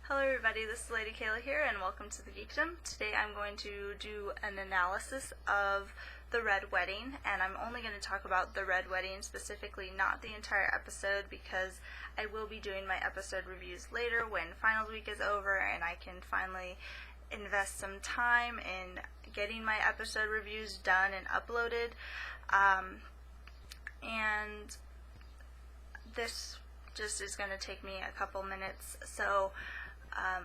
Hello everybody, this is Lady Kaylah here and welcome to the Geekdom. Today I'm going to do an analysis of the Red Wedding, and I'm only going to talk about the Red Wedding specifically, not the entire episode, because I will be doing my episode reviews later when finals week is over and I can finally invest some time in getting my episode reviews done and uploaded. And this just is going to take me a couple minutes, so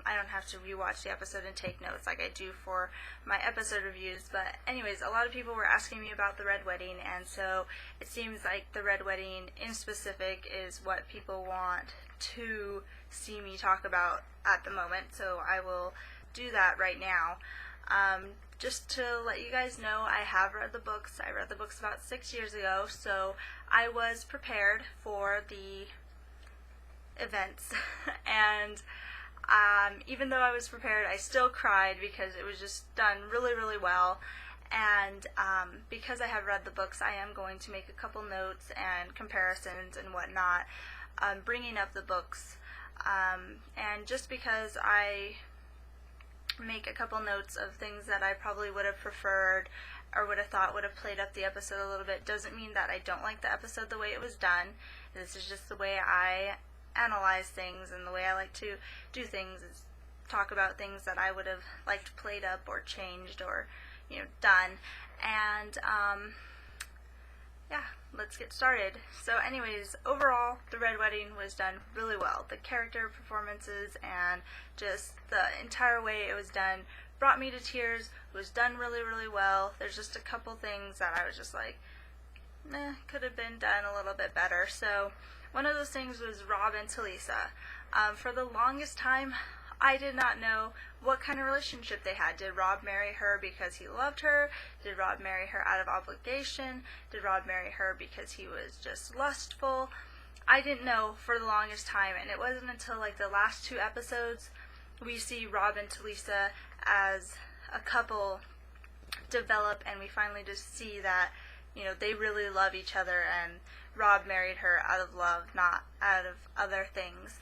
I don't have to rewatch the episode and take notes like I do for my episode reviews. But anyways, a lot of people were asking me about the Red Wedding, and so it seems like the Red Wedding in specific is what people want to see me talk about at the moment, so I will do that right now. Just to let you guys know, I have read the books. I read the books about 6 years ago, so I was prepared for the events and even though I was prepared, I still cried because it was just done really, really well. And because I have read the books, I am going to make a couple notes and comparisons and whatnot, bringing up the books. And just because I make a couple notes of things that I probably would have preferred or would have thought would have played up the episode a little bit doesn't mean that I don't like the episode the way it was done. This is just the way I analyze things, and the way I like to do things is talk about things that I would have liked played up or changed or, done. And yeah, let's get started. So anyways, overall, the Red Wedding was done really well. The character performances and just the entire way it was done brought me to tears. It was done really, really well. There's just a couple things that I was just like, could have been done a little bit better. So one of those things was Robb and Talisa. For the longest time, I did not know what kind of relationship they had. Did Robb marry her because he loved her? Did Robb marry her out of obligation? Did Robb marry her because he was just lustful? I didn't know for the longest time, and it wasn't until like the last two episodes we see Robb and Talisa as a couple develop, and we finally just see that they really love each other, and Robb married her out of love, not out of other things.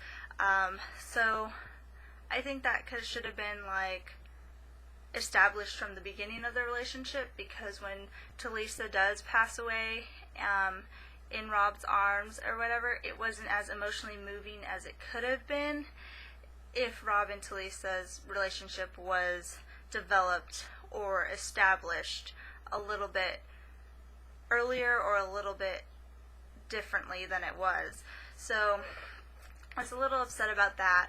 So I think that should have been like established from the beginning of the relationship, because when Talisa does pass away in Robb's arms or whatever, it wasn't as emotionally moving as it could have been if Robb and Talisa's relationship was developed or established a little bit earlier or a little bit differently than it was. So I was a little upset about that,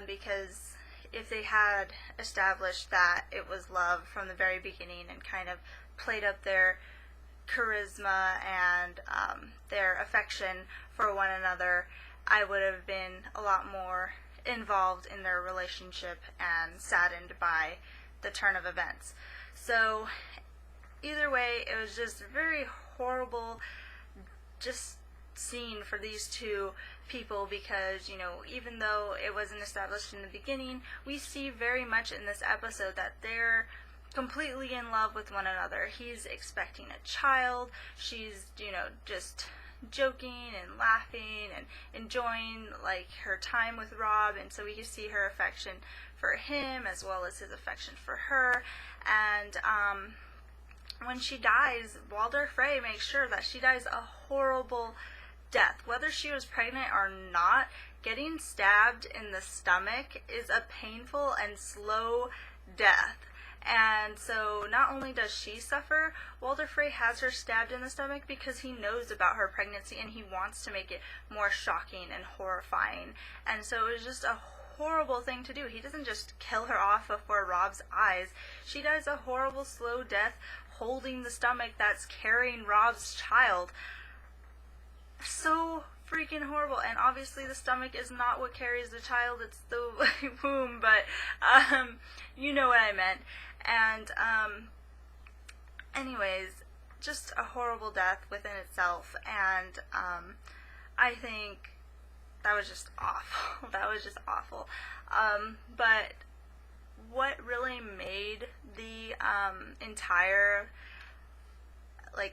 because if they had established that it was love from the very beginning and kind of played up their charisma and their affection for one another, I would have been a lot more involved in their relationship and saddened by the turn of events. So either way, it was just very horrible just scene for these two people, because even though it wasn't established in the beginning, we see very much in this episode that they're completely in love with one another. He's expecting a child, she's just joking and laughing and enjoying like her time with Robb, and so we can see her affection for him as well as his affection for her. And when she dies, Walder Frey makes sure that she dies a horrible death. Whether she was pregnant or not, getting stabbed in the stomach is a painful and slow death. And so not only does she suffer, Walder Frey has her stabbed in the stomach because he knows about her pregnancy and he wants to make it more shocking and horrifying. And so it was just a horrible thing to do. He doesn't just kill her off before Robb's eyes. She dies a horrible slow death holding the stomach that's carrying Robb's child. So freaking horrible. And obviously the stomach is not what carries the child, it's the womb, but you know what I meant. And anyways, just a horrible death within itself, and I think that was just awful. That was just awful. But what really made the entire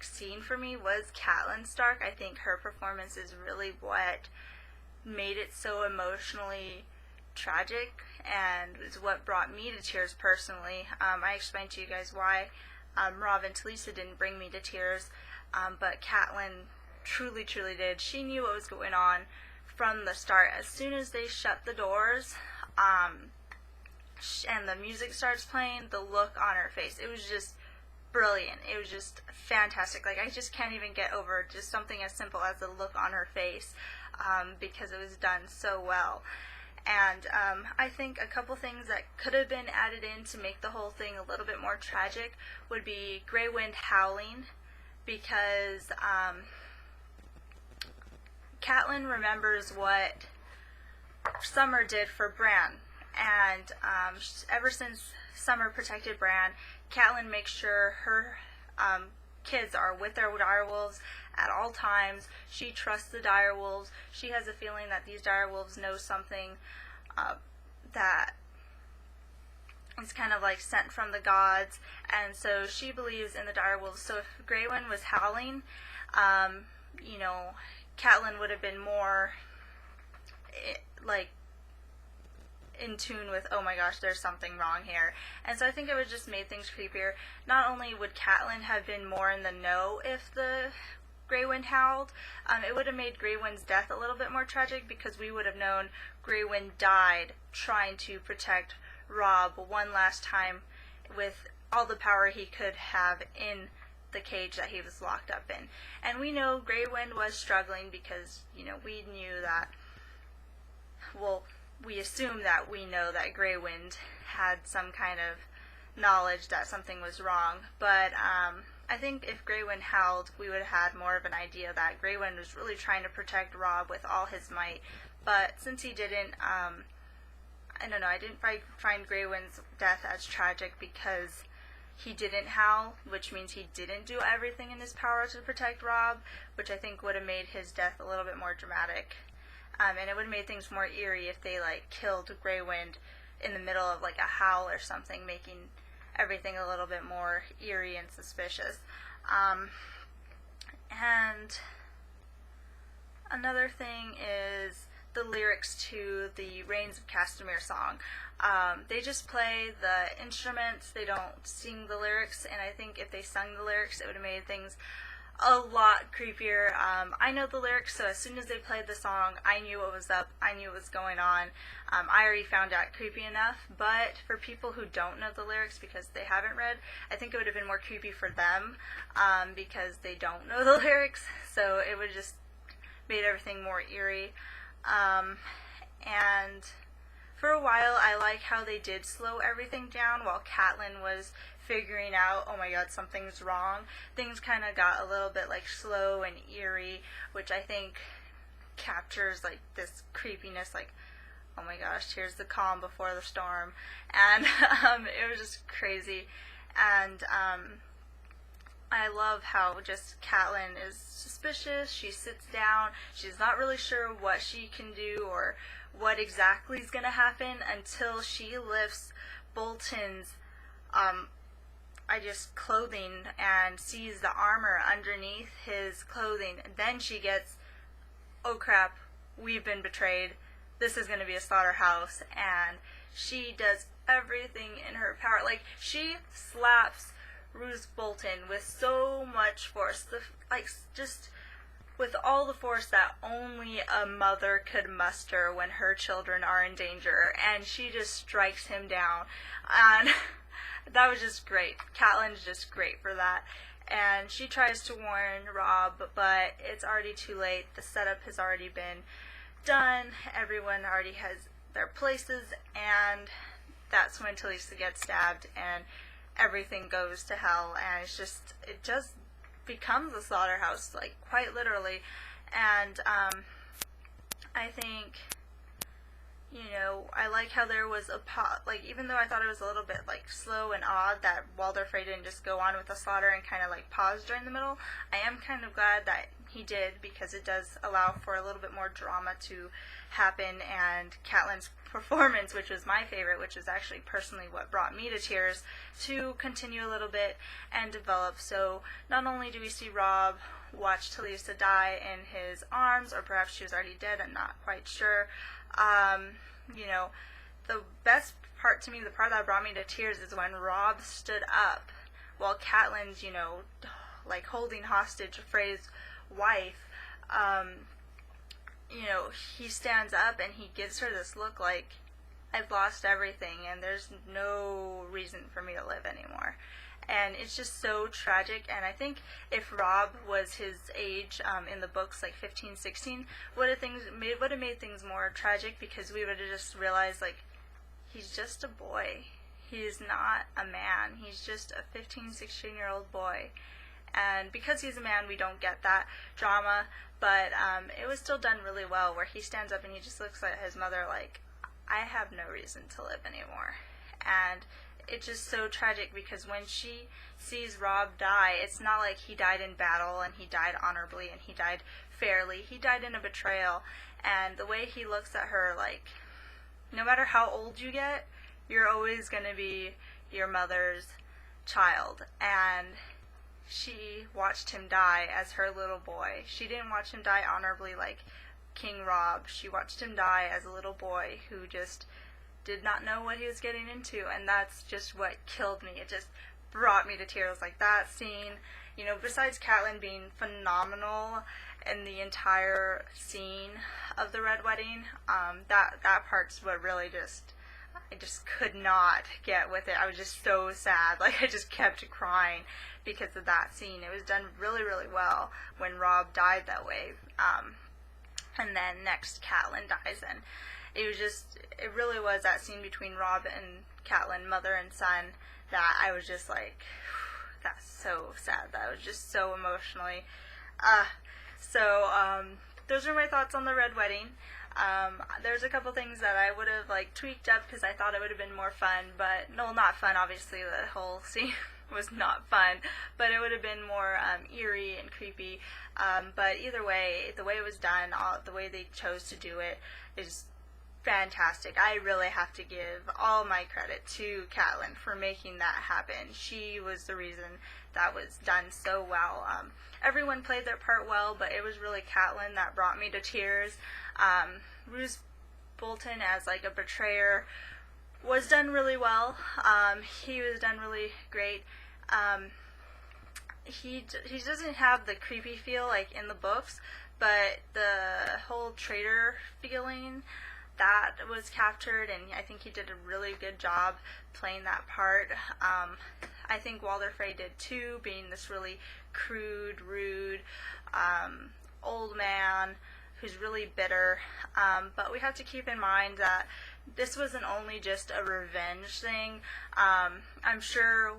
scene for me was Catelyn Stark. I think her performance is really what made it so emotionally tragic and is what brought me to tears personally. I explained to you guys why Robb and Talisa didn't bring me to tears, but Catelyn truly did. She knew what was going on from the start. As soon as they shut the doors, and the music starts playing, the look on her face, it was just brilliant. It was just fantastic. Like, I just can't even get over just something as simple as the look on her face, because it was done so well. And I think a couple things that could have been added in to make the whole thing a little bit more tragic would be Grey Wind howling, because Catelyn remembers what Summer did for Bran, and ever since Summer protected Bran, Catelyn makes sure her kids are with their direwolves at all times. She trusts the direwolves. She has a feeling that these direwolves know something that is kind of like sent from the gods, and so she believes in the direwolves. So if Grey Wind was howling, you know, Catelyn would have been more like in tune with, oh my gosh, there's something wrong here. And so I think it would just made things creepier. Not only would Catelyn have been more in the know if the Grey Wind howled, it would have made Grey Wind's death a little bit more tragic, because we would have known Grey Wind died trying to protect Robb one last time with all the power he could have in the cage that he was locked up in. And we know Grey Wind was struggling because, you know, we knew that, well, we assume that we know that Grey Wind had some kind of knowledge that something was wrong, but I think if Grey Wind howled, we would have had more of an idea that Grey Wind was really trying to protect Robb with all his might. But since he didn't, I don't know, I didn't find Grey Wind's death as tragic because he didn't howl, which means he didn't do everything in his power to protect Robb, which I think would have made his death a little bit more dramatic. And it would have made things more eerie if they, like, killed Grey Wind in the middle of, like, a howl or something, making everything a little bit more eerie and suspicious. And another thing is the lyrics to the Reigns of Castamere song. They just play the instruments, they don't sing the lyrics, and I think if they sung the lyrics, it would have made things a lot creepier. I know the lyrics, so as soon as they played the song, I knew what was up, I knew what was going on. I already found out creepy enough, but for people who don't know the lyrics because they haven't read, I think it would have been more creepy for them, because they don't know the lyrics, so it would have just made everything more eerie. And for a while, I like how they did slow everything down while Catelyn was figuring out, oh my god, something's wrong. Things kind of got a little bit like slow and eerie, which I think captures like this creepiness, like, oh my gosh, here's the calm before the storm. And it was just crazy. And I love how just Catelyn is suspicious. She sits down. She's not really sure what she can do or what exactly is going to happen until she lifts Bolton's clothing and sees the armor underneath his clothing. And then she gets, oh crap, we've been betrayed. This is going to be a slaughterhouse. And she does everything in her power. Like, she slaps Roose Bolton with so much force, just with all the force that only a mother could muster when her children are in danger, and she just strikes him down, and that was just great. Catelyn's just great for that, and she tries to warn Robb, but it's already too late. The setup has already been done, everyone already has their places, and that's when Talisa gets stabbed, and everything goes to hell, and it just becomes a slaughterhouse, like, quite literally. And I think, you know, I like how there was even though I thought it was a little bit like slow and odd that Walder Frey didn't just go on with the slaughter and kind of like pause during the middle, I am kind of glad that he did, because it does allow for a little bit more drama to happen, and Catelyn's performance, which was my favorite, which is actually personally what brought me to tears, to continue a little bit and develop. So not only do we see Robb watch Talisa die in his arms, or perhaps she was already dead, I'm not quite sure, you know, the best part to me, the part that brought me to tears, is when Robb stood up while Catelyn's, you know, like holding hostage Frey's wife. You know, he stands up and he gives her this look like, I've lost everything and there's no reason for me to live anymore. And it's just so tragic. And I think if Robb was his age in the books, like 15, 16, would have made things more tragic, because we would have just realized, like, he's just a boy. He's not a man. He's just a 15, 16-year-old boy. And because he's a man, we don't get that drama. But it was still done really well, where he stands up and he just looks at his mother like, I have no reason to live anymore. And it's just so tragic, because when she sees Robb die, it's not like he died in battle and he died honorably and he died fairly. He died in a betrayal. And the way he looks at her, like, no matter how old you get, you're always going to be your mother's child. And she watched him die as her little boy. She didn't watch him die honorably like King Robb. She watched him die as a little boy who just did not know what he was getting into, and that's just what killed me. It just brought me to tears. Like, that scene, you know, besides Catelyn being phenomenal in the entire scene of the Red Wedding, that part's what really I just could not get with it. I was just so sad. Like, I just kept crying because of that scene. It was done really, really well when Robb died that way. And then next, Catelyn dies, and it really was that scene between Robb and Catelyn, mother and son, that I was just like, that's so sad. That was just so emotionally. Those are my thoughts on the Red Wedding. There's a couple things that I would have, like, tweaked up because I thought it would have been more fun, but no, not fun. Obviously, the whole scene was not fun, but it would have been more eerie and creepy. But either way, the way it was done, the way they chose to do it is fantastic. I really have to give all my credit to Catelyn for making that happen. She was the reason that was done so well. Everyone played their part well, but it was really Catelyn that brought me to tears. Roose Bolton as, like, a betrayer was done really well. He was done really great. He doesn't have the creepy feel like in the books, but the whole traitor feeling, that was captured, and I think he did a really good job playing that part. I think Walder Frey did too, being this really crude, rude, old man who's really bitter. But we have to keep in mind that this wasn't only just a revenge thing. I'm sure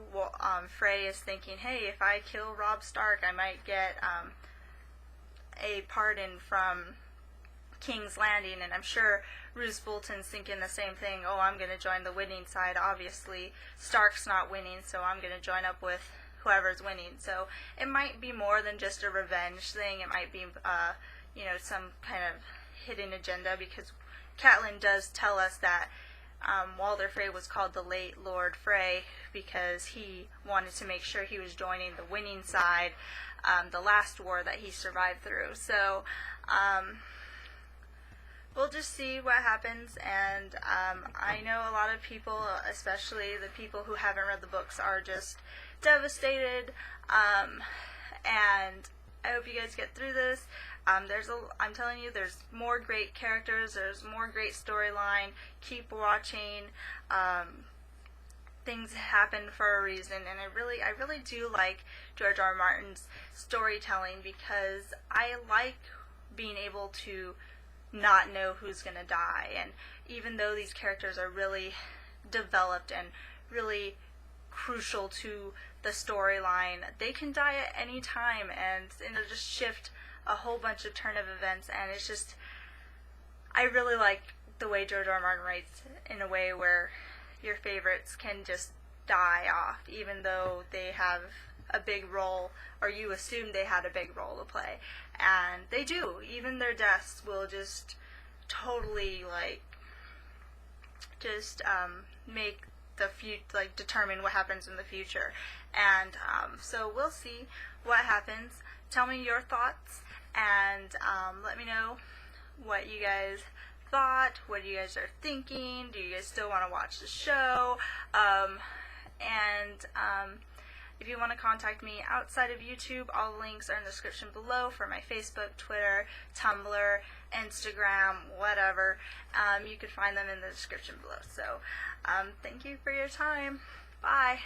Frey is thinking, hey, if I kill Robb Stark, I might get a pardon from King's Landing, and I'm sure Roose Bolton's thinking the same thing. Oh, I'm going to join the winning side. Obviously, Stark's not winning, so I'm going to join up with whoever's winning. So it might be more than just a revenge thing. It might be, some kind of hidden agenda, because Catelyn does tell us that Walder Frey was called the late Lord Frey because he wanted to make sure he was joining the winning side, the last war that he survived through. So, we'll just see what happens, and I know a lot of people, especially the people who haven't read the books, are just devastated, and I hope you guys get through this. I'm telling you, there's more great characters, there's more great storyline. Keep watching. Things happen for a reason, and I really do like George R. R. Martin's storytelling, because I like being able to not know who's going to die. And even though these characters are really developed and really crucial to the storyline, they can die at any time, and it'll just shift a whole bunch of turn of events. And it's just, I really like the way George R. R. Martin writes in a way where your favorites can just die off, even though they have a big role, or you assume they had a big role to play. And they do. Even their deaths will just totally, make the determine what happens in the future. And so we'll see what happens. Tell me your thoughts, and let me know what you guys thought, what you guys are thinking. Do you guys still want to watch the show? If you want to contact me outside of YouTube, all the links are in the description below for my Facebook, Twitter, Tumblr, Instagram, whatever. You can find them in the description below. So, thank you for your time. Bye.